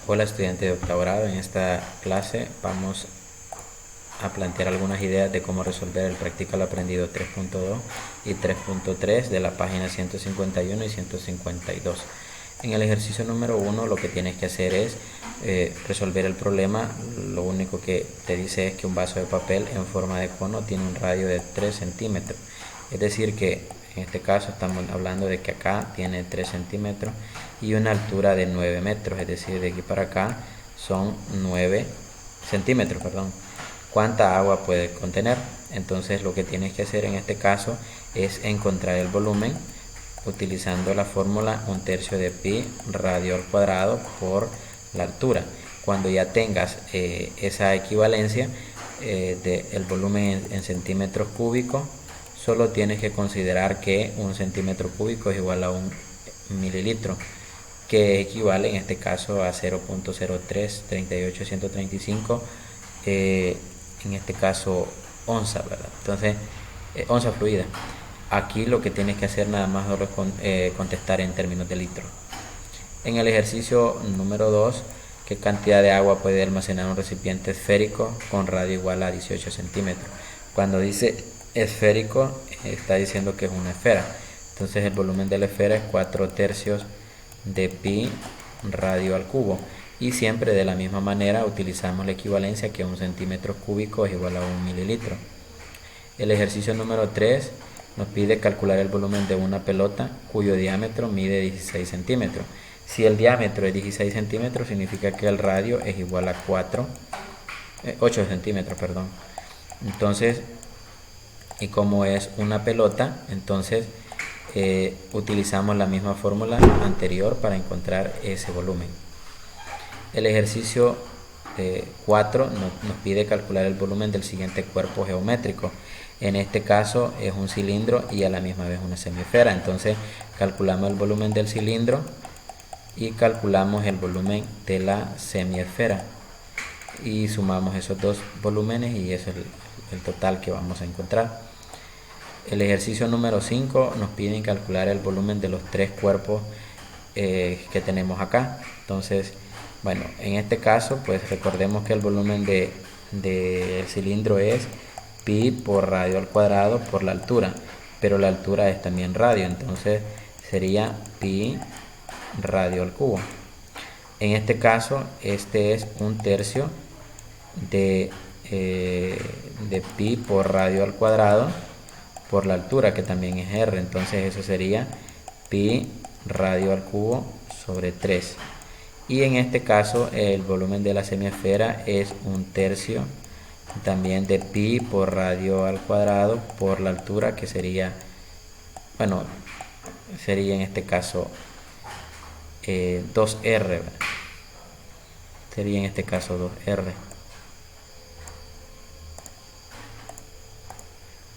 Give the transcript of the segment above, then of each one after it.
Hola estudiante de octavo. En esta clase vamos a plantear algunas ideas de cómo resolver el Practica lo aprendido 3.2 y 3.3 de la página 151 y 152. En el ejercicio número 1 lo que tienes que hacer es resolver el problema. Lo único que te dice es que un vaso de papel en forma de cono tiene un radio de 3 centímetros. Es decir que en este caso estamos hablando de que acá tiene 3 centímetros y una altura de 9 metros, es decir, de aquí para acá son 9 centímetros, perdón. ¿Cuánta agua puede contener? Entonces lo que tienes que hacer en este caso es encontrar el volumen utilizando la fórmula 1/3 de pi radio al cuadrado por la altura. Cuando ya tengas esa equivalencia del volumen en centímetros cúbicos, solo tienes que considerar que un centímetro cúbico es igual a un mililitro, que equivale en este caso a 0.0338135 en este caso onza, ¿verdad? Entonces, onza fluida. Aquí lo que tienes que hacer nada más es contestar en términos de litro. En el ejercicio número 2, ¿qué cantidad de agua puede almacenar un recipiente esférico con radio igual a 18 centímetros? Cuando dice esférico, está diciendo que es una esfera. Entonces el volumen de la esfera es 4/3 de pi radio al cubo. Y siempre de la misma manera utilizamos la equivalencia, que un centímetro cúbico es igual a un mililitro. El ejercicio número 3 nos pide calcular el volumen de una pelota cuyo diámetro mide 16 centímetros. Si el diámetro es 16 centímetros, significa que el radio es igual a 8 centímetros, perdón. Entonces, y como es una pelota, entonces utilizamos la misma fórmula anterior para encontrar ese volumen. El ejercicio 4 nos pide calcular el volumen del siguiente cuerpo geométrico. En este caso es un cilindro y a la misma vez una semiesfera. Entonces calculamos el volumen del cilindro y calculamos el volumen de la semiesfera y sumamos esos dos volúmenes y eso es el total que vamos a encontrar. El ejercicio número 5 nos piden calcular el volumen de los tres cuerpos que tenemos acá. Entonces, bueno, en este caso pues recordemos que el volumen del cilindro es pi por radio al cuadrado por la altura, pero la altura es también radio, entonces sería pi radio al cubo. En este caso este es 1/3 de pi por radio al cuadrado por la altura, que también es r, entonces eso sería pi radio al cubo sobre 3. Y en este caso el volumen de la semiesfera es 1/3 también de pi por radio al cuadrado por la altura, que sería, bueno, sería en este caso 2r, sería en este caso 2r,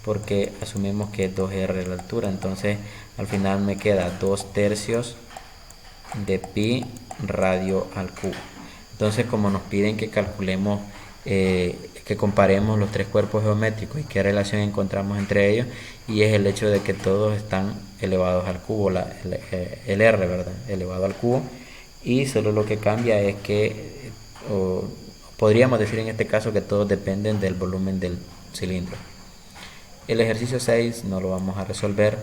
porque asumimos que es 2r la altura, entonces al final me queda 2/3 de pi radio al cubo. Entonces, como nos piden que calculemos, que comparemos los tres cuerpos geométricos y qué relación encontramos entre ellos, y es el hecho de que todos están elevados al cubo, el r, ¿verdad? Elevado al cubo, y solo lo que cambia es que, podríamos decir en este caso, que todos dependen del volumen del cilindro. El ejercicio 6 no lo vamos a resolver,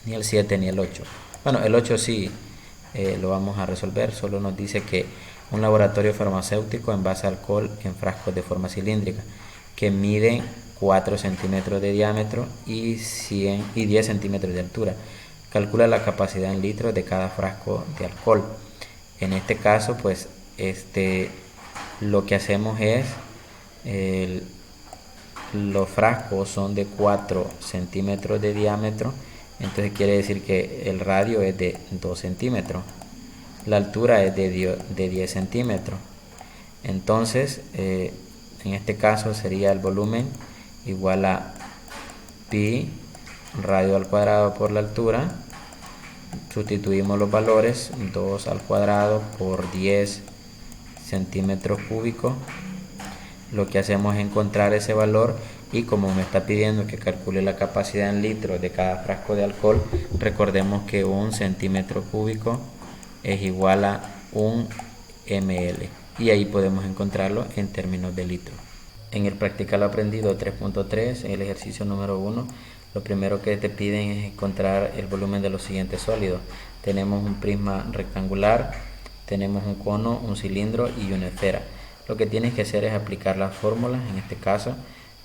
ni el 7 ni el 8. Bueno, el 8 sí lo vamos a resolver. Solo nos dice que un laboratorio farmacéutico envasa alcohol en frascos de forma cilíndrica que miden 4 centímetros de diámetro y 10 centímetros de altura. Calcula la capacidad en litros de cada frasco de alcohol. En este caso, pues lo que hacemos es, los frascos son de 4 centímetros de diámetro, entonces quiere decir que el radio es de 2 centímetros, la altura es de 10 centímetros. Entonces en este caso sería el volumen igual a pi radio al cuadrado por la altura. Sustituimos los valores, 2 al cuadrado por 10 centímetros cúbicos. Lo que hacemos es encontrar ese valor, y como me está pidiendo que calcule la capacidad en litros de cada frasco de alcohol, recordemos que un centímetro cúbico es igual a un ml, y ahí podemos encontrarlo en términos de litro. En el practical aprendido 3.3, en el ejercicio número 1, lo primero que te piden es encontrar el volumen de los siguientes sólidos. Tenemos un prisma rectangular, tenemos un cono, un cilindro y una esfera. Lo que tienes que hacer es aplicar las fórmulas, en este caso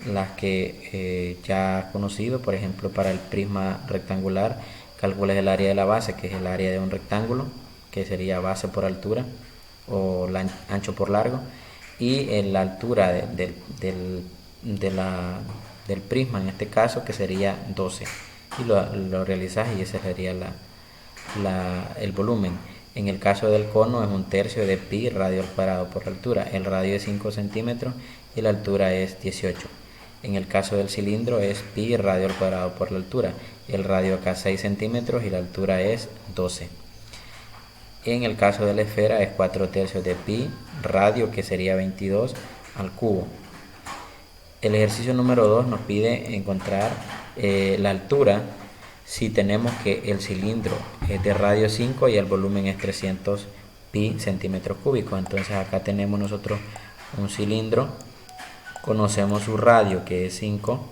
las que ya has conocido. Por ejemplo, para el prisma rectangular calculas el área de la base, que es el área de un rectángulo, que sería base por altura o ancho por largo, y la altura del prisma, en este caso, que sería 12, y lo realizas y ese sería el volumen. En el caso del cono es 1/3 de pi radio al cuadrado por la altura. El radio es 5 centímetros y la altura es 18. En el caso del cilindro es pi radio al cuadrado por la altura. El radio acá 6 centímetros y la altura es 12. En el caso de la esfera es 4/3 de pi radio, que sería 22 al cubo. El ejercicio número 2 nos pide encontrar la altura si tenemos que el cilindro es de radio 5 y el volumen es 300 pi centímetros cúbicos. Entonces acá tenemos nosotros un cilindro, conocemos su radio, que es 5,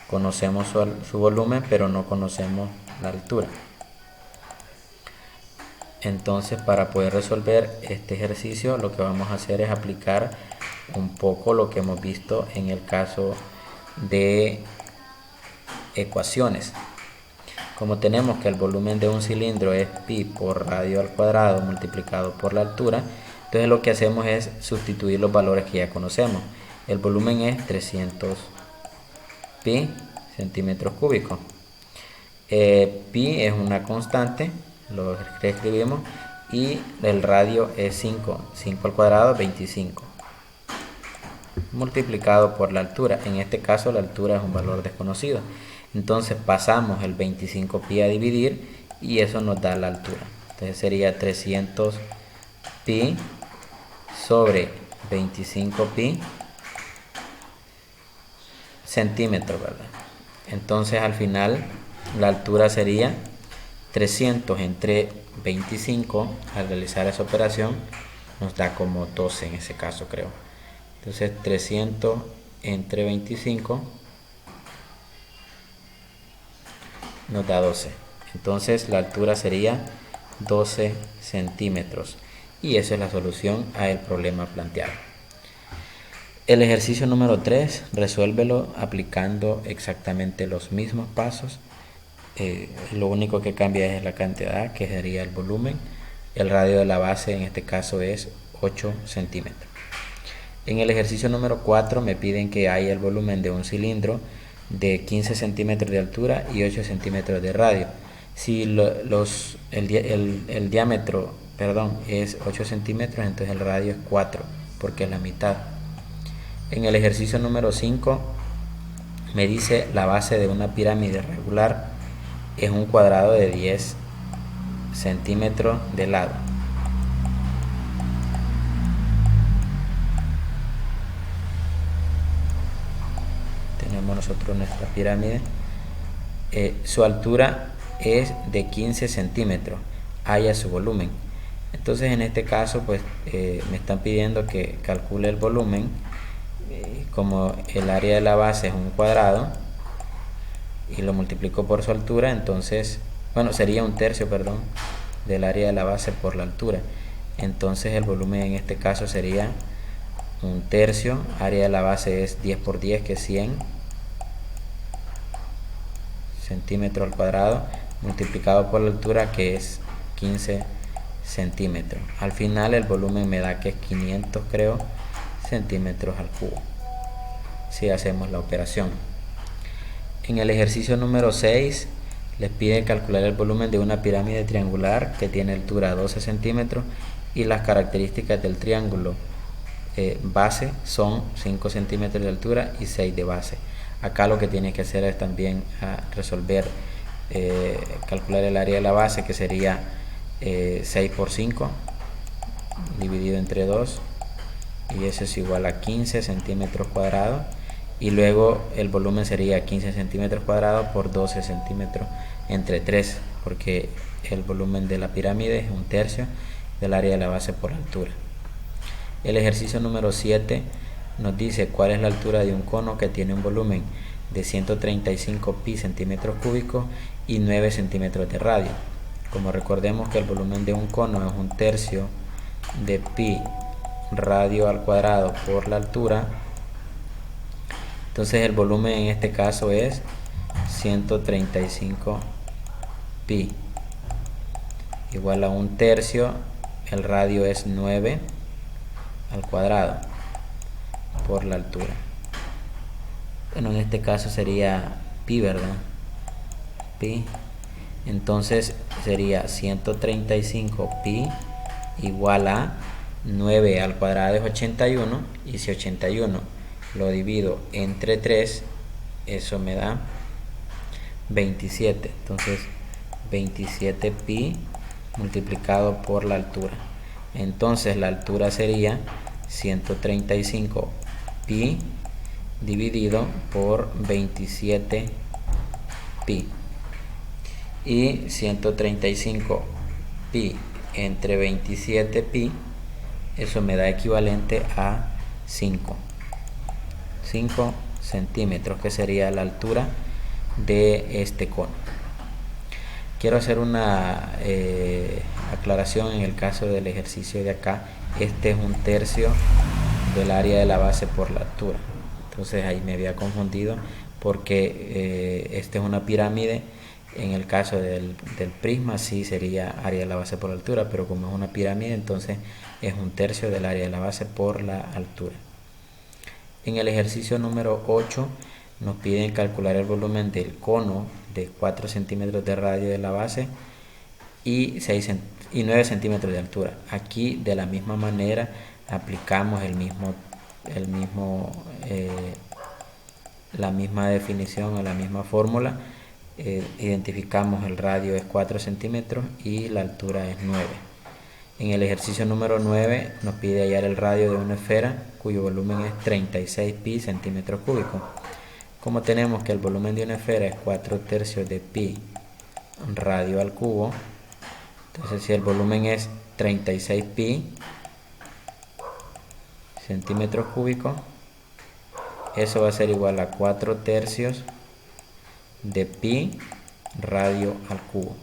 conocemos su volumen, pero no conocemos la altura. Entonces, para poder resolver este ejercicio, lo que vamos a hacer es aplicar un poco lo que hemos visto en el caso de ecuaciones. Como tenemos que el volumen de un cilindro es pi por radio al cuadrado multiplicado por la altura, entonces lo que hacemos es sustituir los valores que ya conocemos. El volumen es 300 pi centímetros cúbicos. Pi es una constante, lo reescribimos, y el radio es 5 al cuadrado, 25, multiplicado por la altura. En este caso la altura es un valor desconocido, entonces pasamos el 25 pi a dividir y eso nos da la altura. Entonces sería 300 pi sobre 25 pi centímetros, ¿verdad? Entonces al final la altura sería 300 entre 25. Al realizar esa operación nos da como 12 en ese caso, creo. Entonces 300 entre 25 nos da 12. Entonces la altura sería 12 centímetros. Y esa es la solución al problema planteado. El ejercicio número 3, resuélvelo aplicando exactamente los mismos pasos. Lo único que cambia es la cantidad, que sería el volumen. El radio de la base en este caso es 8 centímetros. En el ejercicio número 4 me piden que haya el volumen de un cilindro de 15 centímetros de altura y 8 centímetros de radio. Si el diámetro es 8 centímetros, entonces el radio es 4, porque es la mitad. En el ejercicio número 5 me dice la base de una pirámide regular es un cuadrado de 10 centímetros de lado. Tenemos nosotros nuestra pirámide. Su altura es de 15 centímetros, haya su volumen. Entonces en este caso pues me están pidiendo que calcule el volumen. Como el área de la base es un cuadrado y lo multiplico por su altura, entonces, sería 1/3, del área de la base por la altura. Entonces el volumen en este caso sería 1/3, área de la base es 10 por 10, que es 100 centímetros al cuadrado, multiplicado por la altura, que es 15 centímetros. Al final el volumen me da que es 500, centímetros al cubo, si hacemos la operación. En el ejercicio número 6 les piden calcular el volumen de una pirámide triangular que tiene altura 12 centímetros y las características del triángulo base son 5 centímetros de altura y 6 de base. Acá lo que tienes que hacer es también resolver, calcular el área de la base, que sería 6 por 5 dividido entre 2, y eso es igual a 15 centímetros cuadrados, y luego el volumen sería 15 centímetros cuadrados por 12 centímetros entre 3, porque el volumen de la pirámide es 1/3 del área de la base por altura. El ejercicio número 7 nos dice cuál es la altura de un cono que tiene un volumen de 135 pi centímetros cúbicos y 9 centímetros de radio. Como recordemos que el volumen de un cono es un tercio de pi radio al cuadrado por la altura, entonces el volumen en este caso es 135 pi igual a un tercio, el radio es 9 al cuadrado por la altura. Bueno, en este caso sería pi, ¿verdad? Pi. Entonces sería 135 pi igual a 9 al cuadrado es 81, y si 81 lo divido entre 3, eso me da 27. Entonces 27 pi multiplicado por la altura. Entonces la altura sería 135 pi dividido por 27 pi. Y 135 pi entre 27 pi, eso me da equivalente a 5 centímetros, que sería la altura de este cono. Quiero hacer una aclaración en el caso del ejercicio de acá. Este es un tercio del área de la base por la altura. Entonces ahí me había confundido porque esta es una pirámide. En el caso del prisma sí sería área de la base por la altura, pero como es una pirámide, entonces es un tercio del área de la base por la altura. En el ejercicio número 8 nos piden calcular el volumen del cono de 4 centímetros de radio de la base y 9 centímetros de altura. Aquí de la misma manera aplicamos la misma definición o la misma fórmula. Identificamos el radio es 4 centímetros y la altura es 9. En el ejercicio número 9 nos pide hallar el radio de una esfera cuyo volumen es 36 pi centímetros cúbicos. Como tenemos que el volumen de una esfera es 4 tercios de pi radio al cubo, entonces si el volumen es 36 pi centímetros cúbicos, eso va a ser igual a 4 tercios de pi radio al cubo.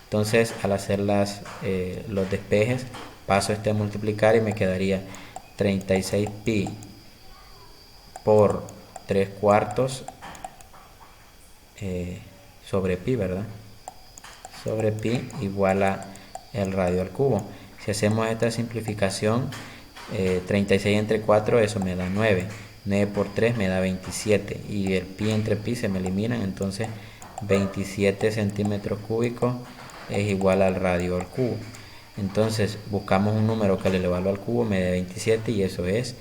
Entonces al hacer los despejes paso este a multiplicar y me quedaría 36 pi por 3 cuartos sobre pi, ¿verdad? Sobre pi igual a el radio al cubo. Si hacemos esta simplificación, 36 entre 4, eso me da 9. 9 por 3 me da 27. Y el pi entre pi se me eliminan, entonces 27 centímetros cúbicos es igual al radio al cubo. Entonces buscamos un número que le elevado al cubo me dé 27 y eso es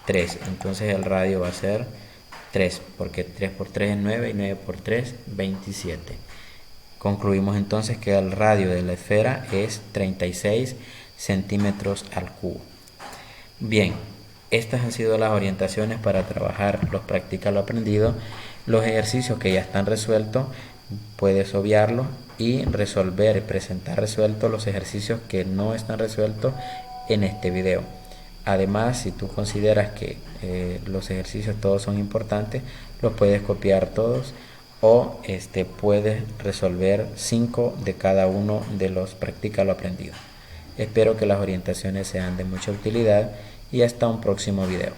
3. Entonces el radio va a ser 3, porque 3 por 3 es 9 y 9 por 3 27. Concluimos entonces que el radio de la esfera es 36 centímetros al cubo. Bien, estas han sido las orientaciones para trabajar los practica lo aprendido. Los ejercicios que ya están resueltos puedes obviarlos y presentar resueltos los ejercicios que no están resueltos en este video. Además, si tú consideras que los ejercicios todos son importantes, los puedes copiar todos o puedes resolver 5 de cada uno de los practica lo aprendido. Espero que las orientaciones sean de mucha utilidad y hasta un próximo video.